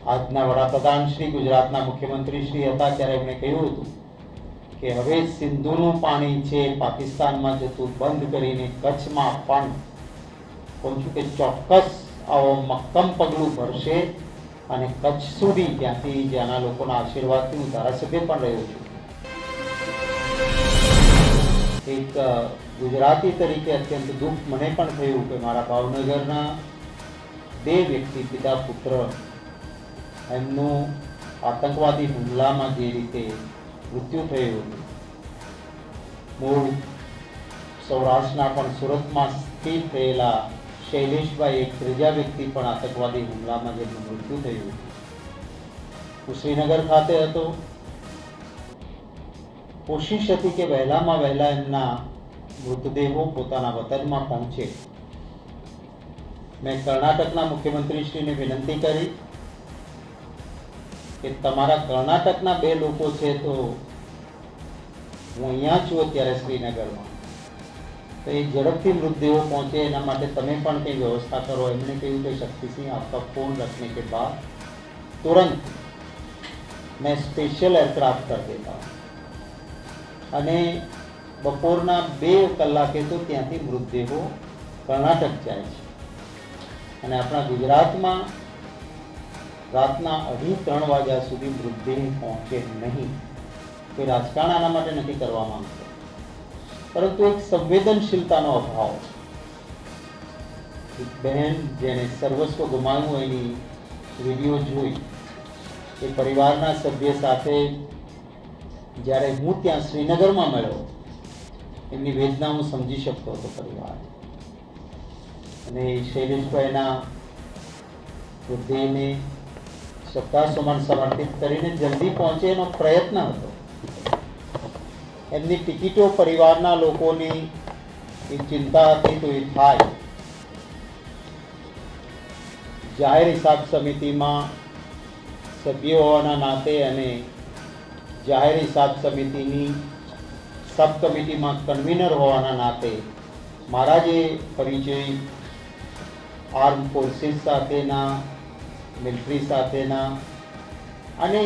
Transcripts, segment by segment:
આજના વડાપ્રધાન શ્રી, ગુજરાતના મુખ્યમંત્રી શ્રી હતા ત્યારે એમણે કહ્યું હતું કે હવે સિંધુનું પાણી છે પાકિસ્તાનમાં જતું બંધ કરીને કચ્છમાં પણ કહું છું કે ચોક્કસ આવો મક્કમ પગલું ભરશે અને કચ્છ સુધી ત્યાંથી જ્યાંના લોકોના આશીર્વાદથી હું ધારાસભ્ય પણ રહ્યો છું. એક ગુજરાતી તરીકે અત્યંત દુઃખ મને પણ થયું કે મારા ભાવનગરના બે વ્યક્તિ, પિતા પુત્ર, એમનું આતંકવાદી હુમલામાં જે રીતે મૃત્યુ થયું હતું. મૂળ સૌરાષ્ટ્રના પણ સુરતમાં સ્થિત થયેલા શૈલેષભાઈ, એક ત્રીજા વ્યક્તિ પણ આતંકવાદી હુમલામાં જેમનું મૃત્યુ થયું. હું શ્રીનગર ખાતે હતો. કોશિશ હતી કે વહેલામાં વહેલા એમના મૃતદેહો પોતાના વતનમાં પહોંચે. મેં કર્ણાટકના મુખ્યમંત્રીશ્રીને વિનંતી કરી કે તમારા કર્ણાટકના બે લોકો છે, તો હું અહીંયા છું અત્યારે શ્રીનગરમાં, તો એ ઝડપથી મૃતદેહો પહોંચે એના માટે તમે પણ કંઈ વ્યવસ્થા કરો. એમણે કહ્યું કે શક્તિસિંહ, આપકા ફોન रखने के बाद तुरंत मैं स्पेशल एयरक्राफ्ट कर देता हूँ. અને બપોરના 2 કલાકે તો ત્યાંથી મૃતદેહો કર્ણાટક જાય છે. અને આપણા ગુજરાતમાં રાતના 2:30-3 વાગ્યા સુધી મૃતદેહ પહોંચે નહીં. કોઈ રાજકારણ આના માટે નથી કરવા માંગતો, પરંતુ એક સંવેદનશીલતાનો અભાવ. એક બહેન જેને સર્વસ્વ ગુમાવ્યું એની વિડીયો જોઈ, એ પરિવારના સભ્ય સાથે જ્યારે હું ત્યાં શ્રીનગરમાં મળ્યો, એમની વેદના હું સમજી શકતો હતો પરિવાર. અને શૈલેષભાઈના મૃતદેહને શ્રદ્ધાસુમન સમર્પિત કરીને જલ્દી પહોંચે એનો પ્રયત્ન હતો. એમની ટિકિટો પરિવારના લોકોની એ ચિંતા હતી તો એ થાય. જાહેર હિસાબ સમિતિમાં સભ્ય હોવાના નાતે અને જાહેર હિસાબ સમિતિની સબ કમિટીમાં કન્વીનર હોવાના નાતે મારા જે પરિચય આર્મ ફોર્સીસ સાથેના, મિલિટરી સાથેના અને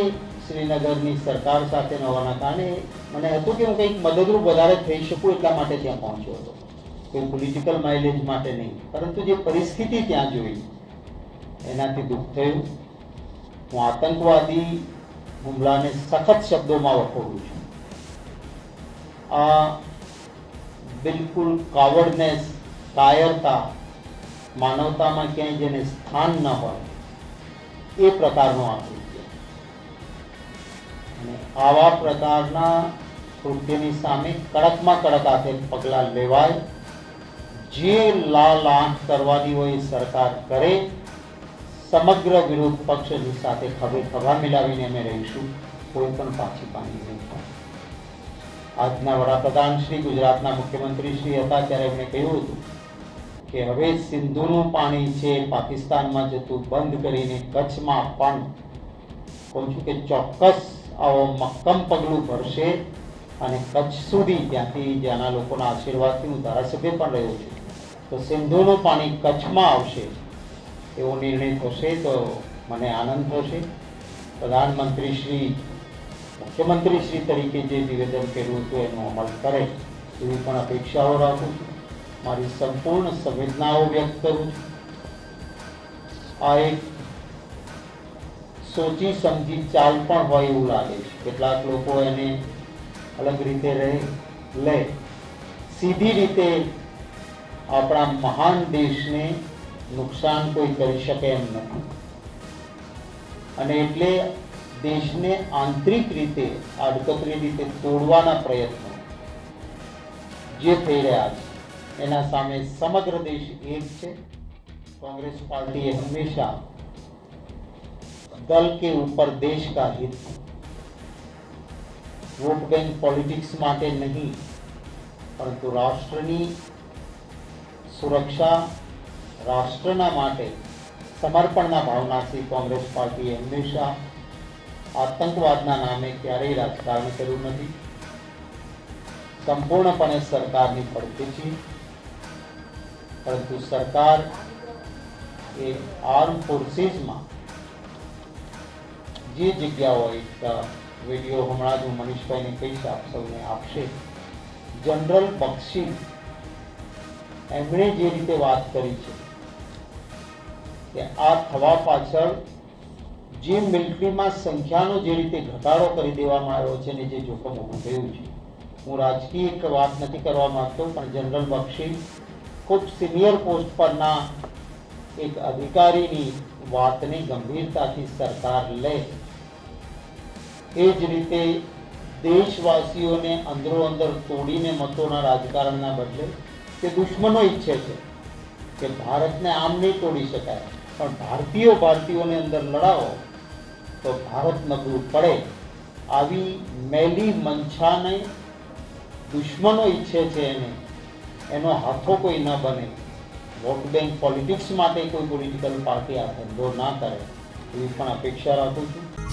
શ્રીનગરની સરકાર સાથેના હોવાના કારણે મને હતું કે હું કંઈક મદદરૂપ વધારે થઈ શકું એટલા માટે ત્યાં પહોંચ્યો હતો. કોઈ પોલિટિકલ માઇલેજ માટે નહીં, પરંતુ જે પરિસ્થિતિ ત્યાં જોઈ એનાથી દુઃખ થયું. હું આતંકવાદી હુમલાને સખત શબ્દોમાં વખોડું છું. આ બિલકુલ કાવર્ડનેસ, કાયરતા, માનવતામાં ક્યાંય જેને સ્થાન ન હોય એ પ્રકારનો આ કૃત્ય. અને આવા પ્રકારના કૃત્યની સામે કડકમાં કડક હાથે પગલાં લેવાય. જે લાલ આંખ કરવાની હોય એ સરકાર કરે. સમગ્ર વિરોધ પક્ષની સાથે ખભે ખભા મિલાવીને અમે રહીશું. કોઈ પણ પાછી પાણી નહીં થાય. આજના વડાપ્રધાન શ્રી, ગુજરાતના મુખ્યમંત્રી શ્રી હતા ત્યારે એમણે કહ્યું હતું કે હવે સિંધુનું પાણી છે પાકિસ્તાનમાં જતું બંધ કરીને કચ્છમાં પણ કહું છું કે ચોક્કસ આવો મક્કમ પગલું ભરશે અને કચ્છ સુધી ત્યાંથી જ્યાંના લોકોના આશીર્વાદથી હું ધારાસભ્ય પણ રહ્યો છું, તો સિંધુનું પાણી કચ્છમાં આવશે એવો નિર્ણય થશે તો મને આનંદ થશે. પ્રધાનમંત્રી શ્રી, મુખ્યમંત્રી શ્રી તરીકે જે નિવેદન કર્યું હતું એનો અમલ કરે એવી પણ અપેક્ષાઓ રાખું છું. મારી સંપૂર્ણ સંવેદનાઓ વ્યક્ત કરું છું. આ એક સોચી સમજી ચાલ પણ હોય એવું લાગે છે. કેટલાક લોકો એને અલગ રીતે લે. સીધી રીતે આપણા મહાન દેશને નુકસાન કોઈ કરી શકે એમ નથી. અને એટલે દેશને આંતરિક રીતે, આડકતરી રીતે તોડવાના પ્રયત્નો જે થઈ રહ્યા છે એના સામે સમગ્ર દેશ એક છે. कांग्रेस पार्टी हमेशा दल के ऊपर देश का हित, वोट बैंक पॉलिटिक्स माटे नहीं परंतु राष्ट्रनी सुरक्षा, राष्ट्रना माटे समर्पणना भावनाथी कांग्रेस पार्टी हमेशा आतंकवादना नामे क्यारेय राजकारण कर्युं नथी. संपूर्णपणे सरकारनी પડખે છે, परंतु सरकार ए आर्म फोर्सेस में જે જગ્યાઓ એક વિડીયો હમણાં જ હું મનીષભાઈને કહીશ આપ સૌને આપશે. જનરલ બક્ષી એમણે જે રીતે વાત કરી છે કે આ થવા પાછળ જે મિલિટરીમાં સંખ્યાનો જે રીતે ઘટાડો કરી દેવામાં આવ્યો છે ને જે જોખમ ઊભું થયું છે, હું રાજકીય એક વાત નથી કરવા માંગતો, પણ જનરલ બક્ષી ખૂબ સિનિયર પોસ્ટ પરના એક અધિકારીની વાતને ગંભીરતાથી સરકાર લે, એ જ રીતે દેશવાસીઓને અંદરો અંદર તોડીને મતોના રાજકારણના બદલે તે દુશ્મનો ઈચ્છે છે કે ભારતને આમ નહીં તોડી શકાય, પણ ભારતીયોને અંદર લડાવો તો ભારત નબળું પડે, આવી મેલી મંછાને દુશ્મનો ઈચ્છે છે એનો હાથો કોઈ ન બને, વોટ બેંક પોલિટિક્સ માટે કોઈ પોલિટિકલ પાર્ટી આ ધંધો ના કરે એવી પણ અપેક્ષા રાખું છું.